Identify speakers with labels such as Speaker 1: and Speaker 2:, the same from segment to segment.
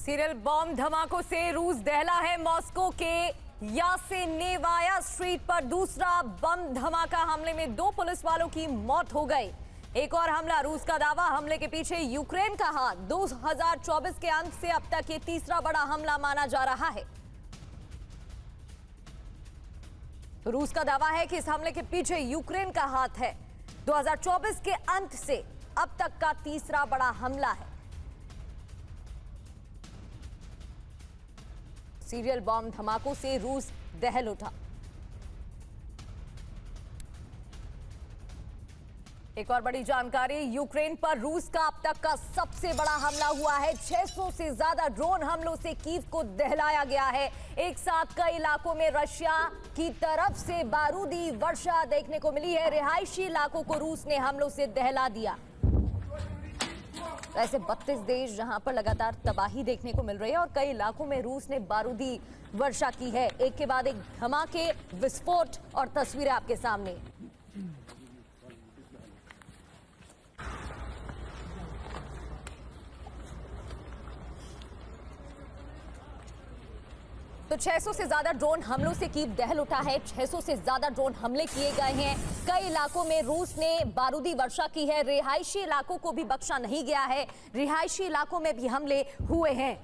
Speaker 1: Serial bomb धमाकों से रूस दहला है। मॉस्को के यासेनेवाया स्ट्रीट पर दूसरा बम धमाका हमले में 2 पुलिस वालों की मौत हो गई। एक और हमला, रूस का दावा, हमले के पीछे यूक्रेन का हाथ। 2024 के अंत से अब तक ये तीसरा बड़ा हमला माना जा रहा है। रूस का दावा है कि इस हमले के पीछे यूक्रेन का हाथ है। 2024 के अंत से अब तक का तीसरा बड़ा हमला है। सीरियल बॉम्ब धमाकों से रूस दहल उठा। एक और बड़ी जानकारी, यूक्रेन पर रूस का अब तक का सबसे बड़ा हमला हुआ है। 600 से ज्यादा ड्रोन हमलों से कीव को दहलाया गया है। एक साथ कई इलाकों में रशिया की तरफ से बारूदी वर्षा देखने को मिली है। रिहायशी इलाकों को रूस ने हमलों से दहला दिया। ऐसे 32 देश जहां पर लगातार तबाही देखने को मिल रही है और कई इलाकों में रूस ने बारूदी वर्षा की है। एक के बाद एक धमाके, विस्फोट और तस्वीरें आपके सामने। तो 600 से ज्यादा ड्रोन हमलों से कीव दहल उठा है। 600 से ज्यादा ड्रोन हमले किए गए हैं। कई इलाकों में रूस ने बारूदी वर्षा की है। रिहायशी इलाकों को भी बख्शा नहीं गया है। रिहायशी इलाकों में भी हमले हुए हैं।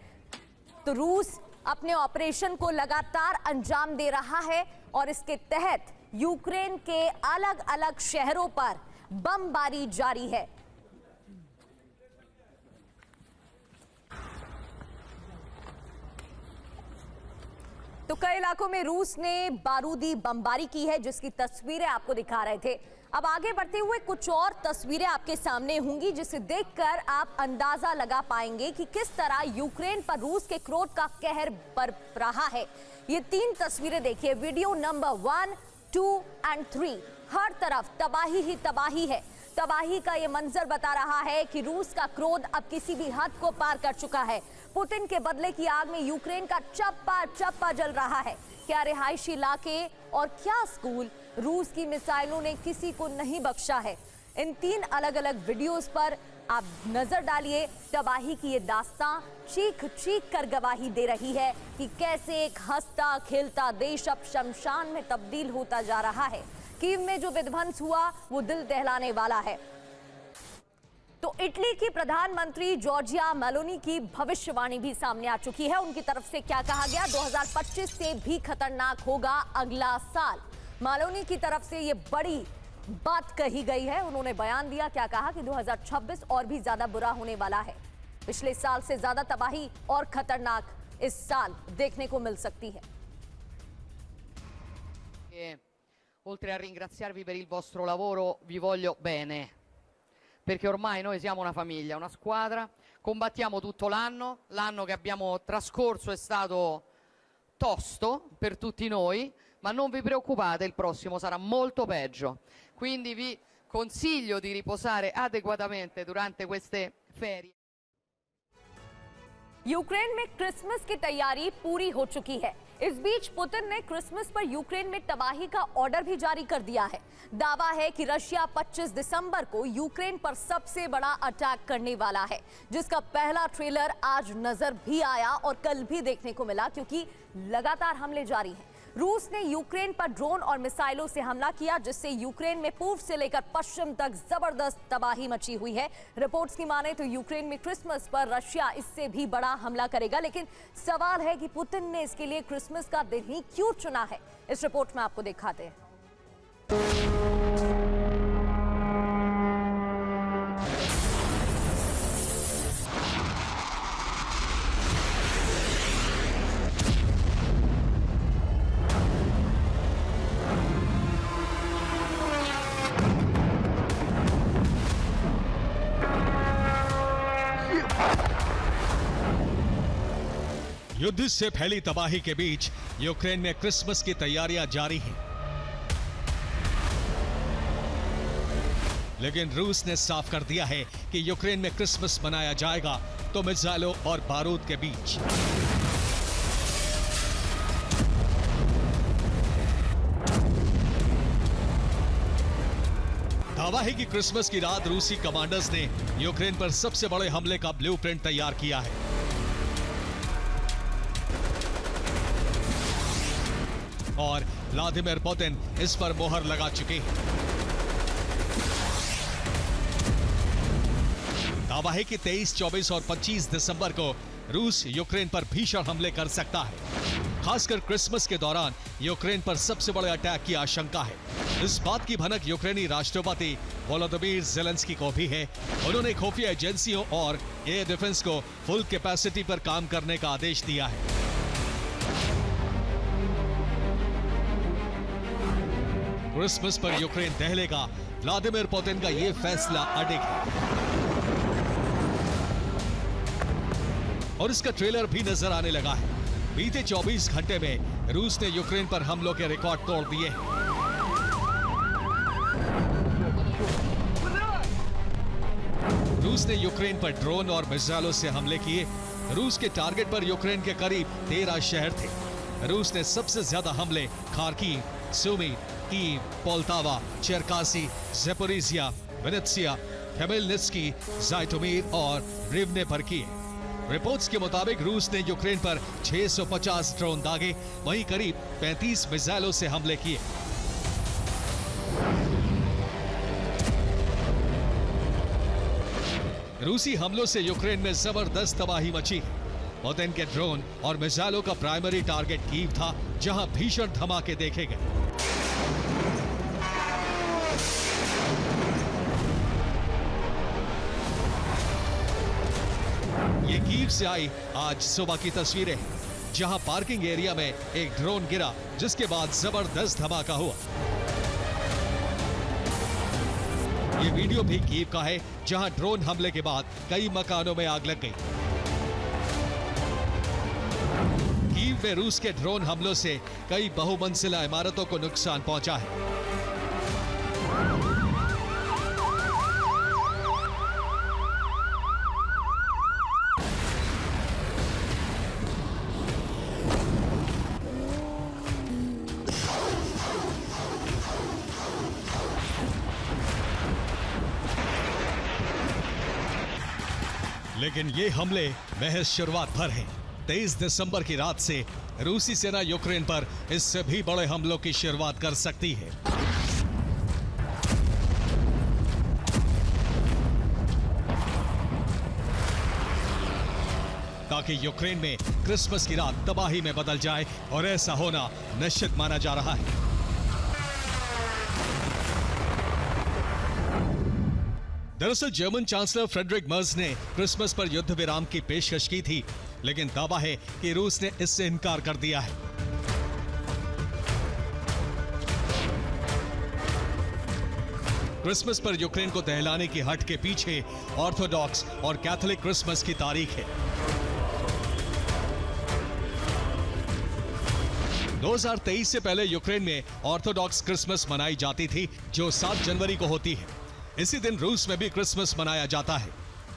Speaker 1: तो रूस अपने ऑपरेशन को लगातार अंजाम दे रहा है और इसके तहत यूक्रेन के अलग अलग शहरों पर बमबारी जारी है। तो कई इलाकों में रूस ने बारूदी बमबारी की है, जिसकी तस्वीरें आपको दिखा रहे थे। अब आगे बढ़ते हुए कुछ और तस्वीरें आपके सामने होंगी, जिसे देखकर आप अंदाजा लगा पाएंगे कि किस तरह यूक्रेन पर रूस के क्रोध का कहर बरप रहा है। ये 3 तस्वीरें देखिए, वीडियो नंबर 1, 2 और 3। हर तरफ तबाही ही तबाही है। तबाही का ये मंजर बता रहा है कि रूस का क्रोध अब किसी भी हद को पार कर चुका है। पुतिन के बदले की आग में यूक्रेन का चप्पा चप्पा जल रहा है। क्या रिहायशी इलाके और क्या स्कूल, रूस की मिसाइलों ने किसी को नहीं बख्शा है। इन 3 अलग अलग वीडियोस पर आप नजर डालिए। तबाही की ये दास्तां चीख चीख कर गवाही दे रही है कि कैसे एक हंसता खेलता देश अब शमशान में तब्दील होता जा रहा है। कीव में जो विध्वंस हुआ वो दिल दहलाने वाला है। तो इटली की प्रधानमंत्री जॉर्जिया मेलोनी की भविष्यवाणी भी सामने आ चुकी है। उनकी तरफ से क्या कहा गया, 2025 से भी खतरनाक होगा अगला साल। मेलोनी की तरफ से ये बड़ी बात कही गई है। उन्होंने बयान दिया, क्या कहा कि 2026 और भी ज्यादा बुरा होने वाला है। पिछले साल से ज्यादा तबाही और खतरनाक इस साल देखने को मिल सकती है।
Speaker 2: Oltre a ringraziarvi per il vostro lavoro, vi voglio bene, perché ormai noi siamo una famiglia, una squadra, combattiamo tutto l'anno. L'anno che abbiamo trascorso è stato tosto per tutti noi, ma non vi preoccupate, il prossimo sarà molto peggio. Quindi vi consiglio di riposare adeguatamente durante queste ferie.
Speaker 1: Ukraine में Christmas की तैयारी पूरी हो चुकी है। इस बीच Putin ने Christmas पर यूक्रेन में तबाही का ऑर्डर भी जारी कर दिया है। दावा है कि रशिया 25 दिसंबर को यूक्रेन पर सबसे बड़ा अटैक करने वाला है, जिसका पहला ट्रेलर आज नजर भी आया और कल भी देखने को मिला, क्योंकि लगातार हमले जारी हैं। रूस ने यूक्रेन पर ड्रोन और मिसाइलों से हमला किया, जिससे यूक्रेन में पूर्व से लेकर पश्चिम तक जबरदस्त तबाही मची हुई है। रिपोर्ट्स की माने तो यूक्रेन में क्रिसमस पर रशिया इससे भी बड़ा हमला करेगा, लेकिन सवाल है कि पुतिन ने इसके लिए क्रिसमस का दिन ही क्यों चुना है। इस रिपोर्ट में आपको दिखाते हैं।
Speaker 3: युद्ध से फैली तबाही के बीच यूक्रेन में क्रिसमस की तैयारियां जारी हैं। लेकिन रूस ने साफ कर दिया है कि यूक्रेन में क्रिसमस मनाया जाएगा तो मिसाइलों और बारूद के बीच। दावा है कि क्रिसमस की रात रूसी कमांडर्स ने यूक्रेन पर सबसे बड़े हमले का ब्लूप्रिंट तैयार किया है। और व्लादिमीर पुतिन इस पर मोहर लगा चुके हैं। दावा है कि 23, 24 और 25 दिसंबर को रूस यूक्रेन पर भीषण हमले कर सकता है। खासकर क्रिसमस के दौरान यूक्रेन पर सबसे बड़े अटैक की आशंका है। इस बात की भनक यूक्रेनी राष्ट्रपति वोलोदिमीर ज़ेलेंस्की को भी है। उन्होंने खुफिया एजेंसियों और एयर डिफेंस को फुल कैपेसिटी पर काम करने का आदेश दिया है। क्रिसमस पर यूक्रेन दहलेगा, व्लादिमीर पुतिन का यह फैसला अडिग है और इसका ट्रेलर भी नजर आने लगा है। बीते 24 घंटे में रूस ने यूक्रेन पर हमलों के रिकॉर्ड तोड़ दिए हैं। रूस ने यूक्रेन पर ड्रोन और मिसाइलों से हमले किए। रूस के टारगेट पर यूक्रेन के करीब 13 शहर थे। रूस ने सबसे ज्यादा हमले Kharkiv, Sumi, Kyiv, Poltava, चेरकासी, Zaporizhzhia, वेनेत्सिया, खमेलनित्स्की, ज़ाइटोमीर और रिवने पर किए। रिपोर्ट्स के मुताबिक रूस ने यूक्रेन पर 650 ड्रोन दागे, वहीं करीब 35 मिसाइलों से हमले किए। रूसी हमलों से यूक्रेन में जबरदस्त तबाही मची है। पुतिन के ड्रोन और मिसाइलों का प्राइमरी टारगेट कीव था, जहां भीषण धमाके देखे गए। ये कीव से आई आज सुबह की तस्वीरें हैं, जहां पार्किंग एरिया में एक ड्रोन गिरा, जिसके बाद जबरदस्त धमाका हुआ। ये वीडियो भी कीव का है, जहां ड्रोन हमले के बाद कई मकानों में आग लग गई। कीव में रूस के ड्रोन हमलों से कई बहुमंजिला इमारतों को नुकसान पहुंचा है। लेकिन ये हमले महज शुरुआत भर हैं। 23 दिसंबर की रात से रूसी सेना यूक्रेन पर इससे भी बड़े हमलों की शुरुआत कर सकती है। ताकि यूक्रेन में क्रिसमस की रात तबाही में बदल जाए, और ऐसा होना निश्चित माना जा रहा है। दरअसल जर्मन चांसलर फ्रेडरिक मर्ज ने क्रिसमस पर युद्ध विराम की पेशकश की थी, लेकिन दावा है कि रूस ने इससे इनकार कर दिया है। क्रिसमस पर यूक्रेन को दहलाने की हट के पीछे ऑर्थोडॉक्स और कैथोलिक क्रिसमस की तारीख है। 2023 से पहले यूक्रेन में ऑर्थोडॉक्स क्रिसमस मनाई जाती थी, जो 7 जनवरी को होती है। इसी दिन रूस में भी क्रिसमस मनाया जाता है,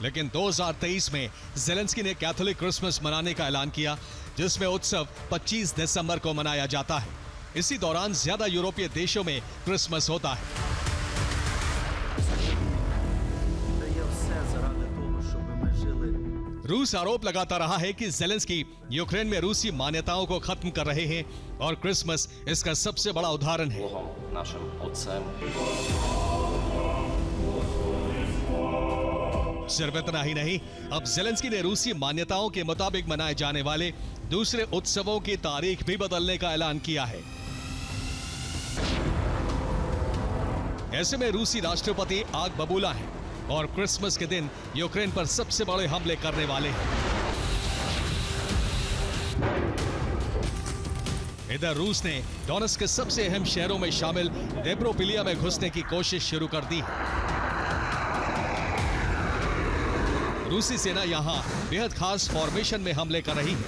Speaker 3: लेकिन 2023 में ज़ेलेंस्की ने कैथोलिक क्रिसमस मनाने का ऐलान किया, जिसमें उत्सव 25 दिसंबर को मनाया जाता है। इसी दौरान ज्यादा यूरोपीय देशों में क्रिसमस होता है। रूस आरोप लगाता रहा है कि ज़ेलेंस्की यूक्रेन में रूसी मान्यताओं को खत्म कर रहे हैं, और क्रिसमस इसका सबसे बड़ा उदाहरण है। सिर्फ इतना ही नहीं, अब ज़ेलेंस्की ने रूसी मान्यताओं के मुताबिक मनाए जाने वाले दूसरे उत्सवों की तारीख भी बदलने का ऐलान किया है। ऐसे में रूसी राष्ट्रपति आग बबूला है और क्रिसमस के दिन यूक्रेन पर सबसे बड़े हमले करने वाले हैं। इधर रूस ने डोनेट्स्क के सबसे अहम शहरों में शामिल डेब्रोपिलिया में घुसने की कोशिश शुरू कर दी है। रूसी सेना यहां बेहद खास फॉर्मेशन में हमले कर रही है।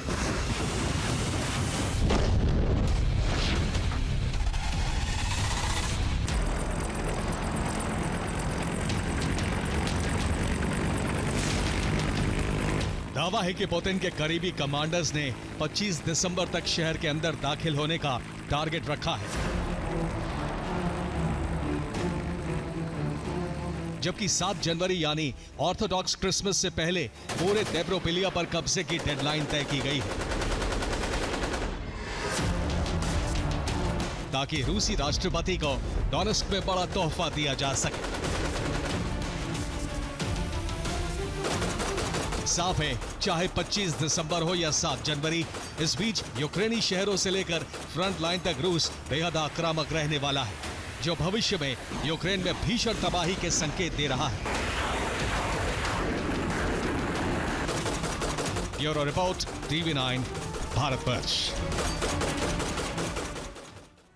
Speaker 3: दावा है कि पुतिन के करीबी कमांडर्स ने 25 दिसंबर तक शहर के अंदर दाखिल होने का टारगेट रखा है, जबकि 7 जनवरी यानी ऑर्थोडॉक्स क्रिसमस से पहले पूरे डेब्रोपिलिया पर कब्जे की डेडलाइन तय की गई है। ताकि रूसी राष्ट्रपति को डोनेस्क में बड़ा तोहफा दिया जा सके। साफ है, चाहे 25 दिसंबर हो या 7 जनवरी, इस बीच यूक्रेनी शहरों से लेकर फ्रंट लाइन तक रूस बेहद आक्रामक रहने वाला है, जो भविष्य में यूक्रेन में भीषण तबाही के संकेत दे रहा है। Bureau report, TV9, Bharatvarsh.